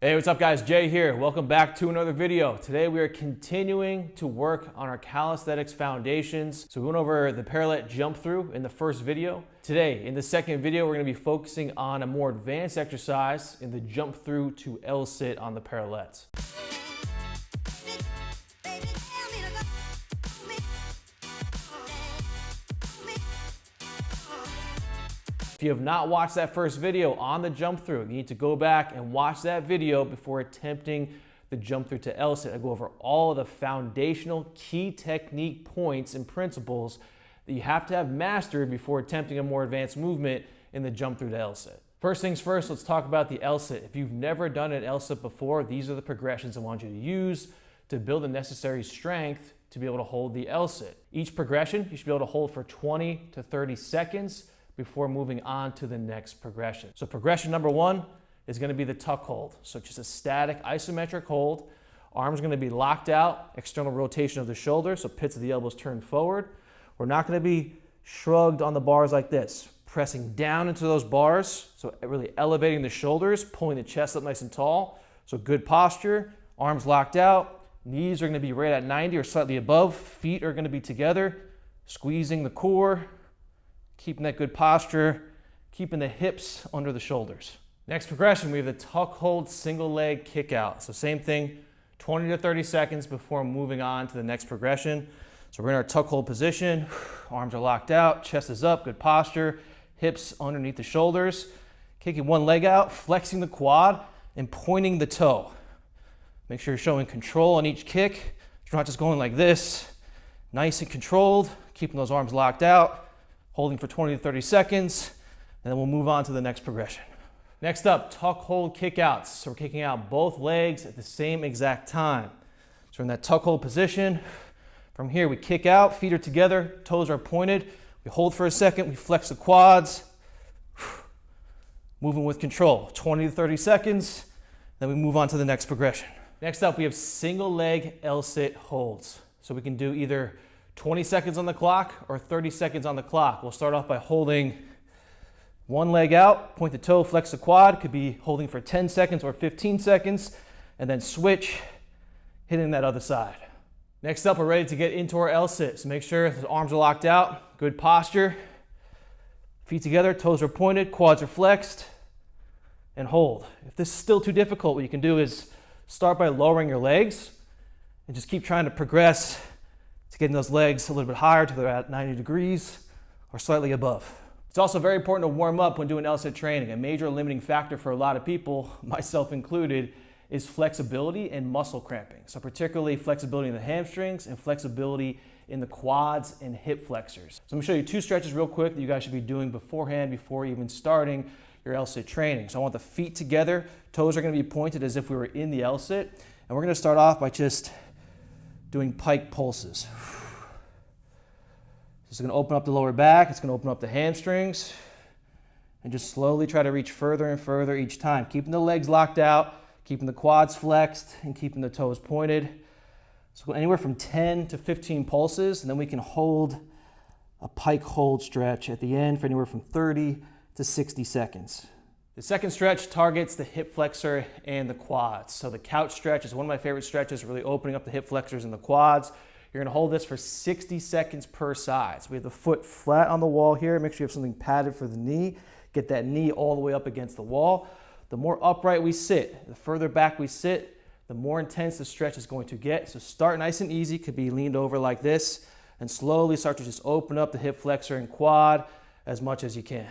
Hey, what's up guys? Jay here. Welcome back to another video. Today we are continuing to work on our calisthenics foundations. So we went over the parallel jump through in the first video. Today, in the second video, we're going to be focusing on a more advanced exercise in the jump through to L-sit on the parallettes. If you have not watched that first video on the jump through, you need to go back and watch that video before attempting the jump through to L-sit. I go over all the foundational key technique points and principles that you have to have mastered before attempting a more advanced movement in the jump through to L-sit. First things first, let's talk about the L-sit. If you've never done an L-sit before, these are the progressions I want you to use to build the necessary strength to be able to hold the L-sit. Each progression, you should be able to hold for 20 to 30 seconds before moving on to the next progression. So progression number one is going to be the tuck hold. So just a static isometric hold. Arms going to be locked out, external rotation of the shoulder, so pits of the elbows turned forward. We're not going to be shrugged on the bars like this. Pressing down into those bars, so really elevating the shoulders, pulling the chest up nice and tall. So good posture, arms locked out, knees are going to be right at 90 or slightly above, feet are going to be together, squeezing the core, keeping that good posture, keeping the hips under the shoulders. Next progression, we have the tuck hold single leg kick out. So same thing, 20 to 30 seconds before moving on to the next progression. So we're in our tuck hold position, arms are locked out, chest is up, good posture, hips underneath the shoulders, kicking one leg out, flexing the quad, and pointing the toe. Make sure you're showing control on each kick. You're not just going like this, nice and controlled, keeping those arms locked out, holding for 20 to 30 seconds, and then we'll move on to the next progression. Next up, tuck hold kick outs. So we're kicking out both legs at the same exact time. So we're in that tuck hold position. From here, we kick out, feet are together, toes are pointed. We hold for a second, we flex the quads, moving with control, 20 to 30 seconds, then we move on to the next progression. Next up, we have single leg L-sit holds. So we can do either 20 seconds on the clock or 30 seconds on the clock. We'll start off by holding one leg out, point the toe, flex the quad. Could be holding for 10 seconds or 15 seconds, and then switch, hitting that other side. Next up, we're ready to get into our L-sit. So make sure the arms are locked out, good posture, feet together, toes are pointed, quads are flexed, and hold. If this is still too difficult, what you can do is start by lowering your legs and just keep trying to progress to getting those legs a little bit higher till they're at 90 degrees or slightly above. It's also very important to warm up when doing L-sit training. A major limiting factor for a lot of people, myself included, is flexibility and muscle cramping. So particularly flexibility in the hamstrings and flexibility in the quads and hip flexors. So I'm gonna show you two stretches real quick that you guys should be doing beforehand before even starting your L-sit training. So I want the feet together, toes are gonna be pointed as if we were in the L-sit, and we're gonna start off by just doing pike pulses. This is going to open up the lower back, it's going to open up the hamstrings, and just slowly try to reach further and further each time, keeping the legs locked out, keeping the quads flexed, and keeping the toes pointed. So anywhere from 10 to 15 pulses, and then we can hold a pike hold stretch at the end for anywhere from 30 to 60 seconds. The second stretch targets the hip flexor and the quads. So the couch stretch is one of my favorite stretches, really opening up the hip flexors and the quads. You're gonna hold this for 60 seconds per side. So we have the foot flat on the wall here. Make sure you have something padded for the knee. Get that knee all the way up against the wall. The more upright we sit, the further back we sit, the more intense the stretch is going to get. So start nice and easy, could be leaned over like this, and slowly start to just open up the hip flexor and quad as much as you can.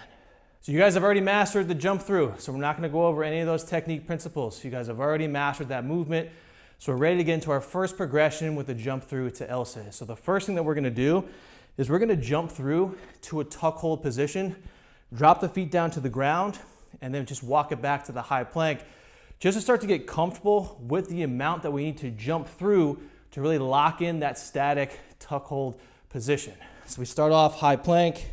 So you guys have already mastered the jump through, so we're not going to go over any of those technique principles. You guys have already mastered that movement, so we're ready to get into our first progression with the jump through to L-sit. So the first thing that we're going to do is we're going to jump through to a tuck hold position, drop the feet down to the ground, and then just walk it back to the high plank, just to start to get comfortable with the amount that we need to jump through to really lock in that static tuck hold position. So we start off high plank,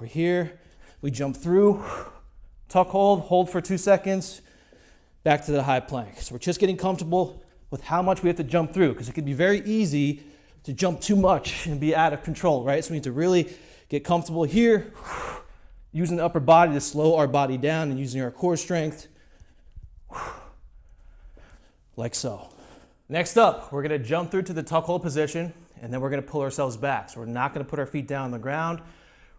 we're here. We jump through, tuck hold for 2 seconds, back to the high plank. So we're just getting comfortable with how much we have to jump through, because it can be very easy to jump too much and be out of control, right? So we need to really get comfortable here, using the upper body to slow our body down and using our core strength like so. Next up, we're gonna jump through to the tuck hold position, and then we're gonna pull ourselves back. So we're not gonna put our feet down on the ground.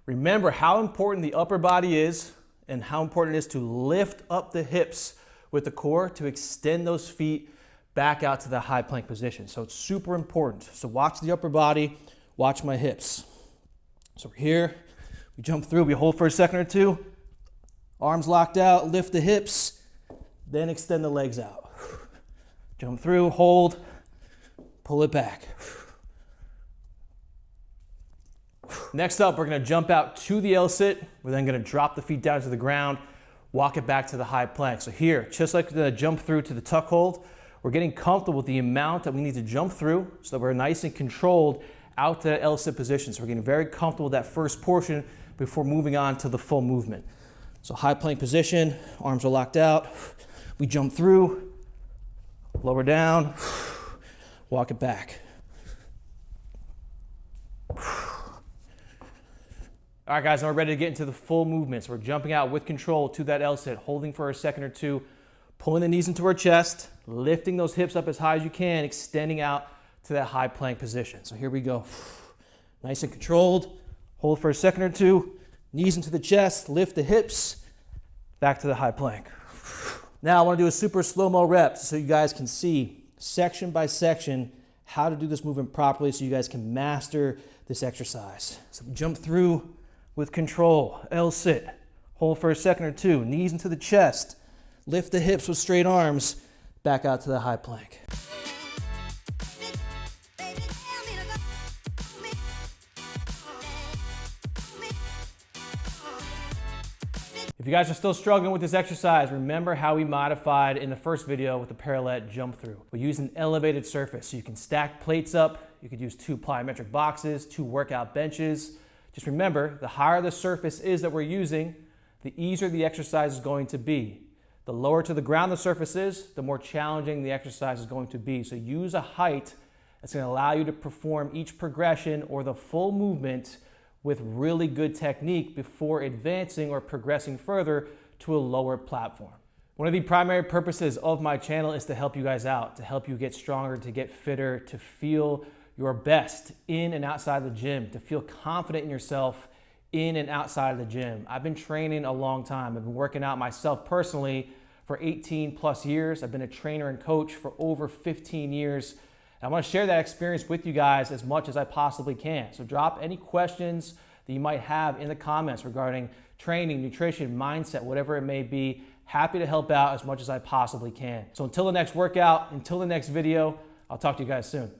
Remember how important the upper body is and how important it is to lift up the hips with the core to extend those feet back out to the high plank position. So it's super important. So watch the upper body, watch my hips. So we're here, we jump through, we hold for a second or two, arms locked out, lift the hips, then extend the legs out. Jump through, hold, pull it back. Next up, we're gonna jump out to the L-sit. We're then gonna drop the feet down to the ground, walk it back to the high plank. So here, just like the jump through to the tuck hold, we're getting comfortable with the amount that we need to jump through so that we're nice and controlled out to the L-sit position. So we're getting very comfortable with that first portion before moving on to the full movement. So high plank position, arms are locked out. We jump through, lower down, walk it back. All right, guys, now we're ready to get into the full movement. So we're jumping out with control to that L-sit, holding for a second or two, pulling the knees into our chest, lifting those hips up as high as you can, extending out to that high plank position. So here we go. Nice and controlled. Hold for a second or two, knees into the chest, lift the hips, back to the high plank. Now I want to do a super slow-mo rep so you guys can see section by section how to do this movement properly so you guys can master this exercise. So jump through with control, L-sit, hold for a second or two, knees into the chest, lift the hips with straight arms, back out to the high plank. If you guys are still struggling with this exercise, remember how we modified in the first video with the parallel jump through. We use an elevated surface so you can stack plates up, you could use 2 plyometric boxes, 2 workout benches. Just remember, the higher the surface is that we're using, the easier the exercise is going to be. The lower to the ground the surface is, the more challenging the exercise is going to be. So use a height that's going to allow you to perform each progression or the full movement with really good technique before advancing or progressing further to a lower platform. One of the primary purposes of my channel is to help you guys out, to help you get stronger, to get fitter, to feel your best in and outside the gym, to feel confident in yourself in and outside of the gym. I've been training a long time. I've been working out myself personally for 18 plus years. I've been a trainer and coach for over 15 years. And I want to share that experience with you guys as much as I possibly can. So drop any questions that you might have in the comments regarding training, nutrition, mindset, whatever it may be. Happy to help out as much as I possibly can. So until the next workout, until the next video, I'll talk to you guys soon.